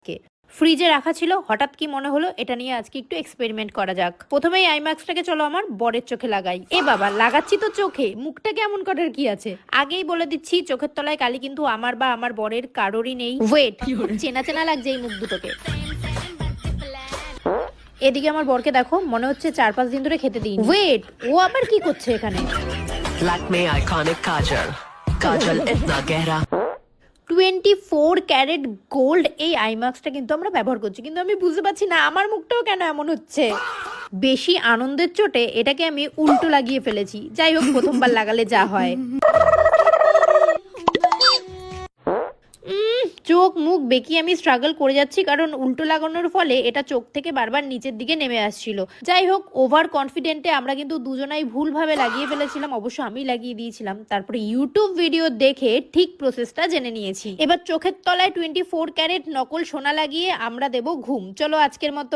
আজকে। ফ্রিজে রাখা ছিল, হঠাৎ কি মনে হলো এটা নিয়ে আজকে একটু এক্সপেরিমেন্ট করা যাক। প্রথমেই আই মাস্কটাকে চলো আমার বরের চোখে লাগাই। এ বাবা, লাগাচ্ছি তো চোখে, মুখটা কেমন করার কি আছে। আগেই বলে দিচ্ছি, চোখের তলায় কালি কিন্তু আমার বা আমার বরের কারোরই নেই। ওয়েট, খুব চেনা চেনা লাগছে এই মুখ দুটোকে। এদিকে আমার বরকে দেখো, মনে হচ্ছে 4-5 দিন ধরে খেতে দিই। ওয়েট, ও আবার কি করছে এখানে? लैक्मे आइकॉनिक काजल काजल इतना गहरा 24 ক্যারেট গোল্ড এই আই মাস্কটা কিন্তু আমরা ব্যবহার করছি, কিন্তু আমি বুঝতে পারছি না আমার মুখটাও কেন এমন হচ্ছে। বেশি আনন্দের চোটে এটাকে আমি উল্টো লাগিয়ে ফেলেছি। যাই হোক, প্রথমবার লাগালে যা হয়। চোখ মুখ বেঁকিয়ে আমি স্ট্রাগল করে যাচ্ছি, কারণ উল্টো লাগানোর ফলে এটা চোখ থেকে বারবার নিচের দিকে নেমে আসছিল। যাই হোক, ওভার কনফিডেন্টে আমরা কিন্তু দুজনাই ভুলভাবে লাগিয়ে ফেলেছিলাম, অবশ্য আমি লাগিয়ে দিয়েছিলাম। তারপরে ইউটিউব ভিডিও দেখে ঠিক প্রসেসটা জেনে নিয়েছি। এবার চোখের তলায় 24 ক্যারেট নকল সোনা লাগিয়ে আমরা দেব ঘুম। চলো আজকের মতো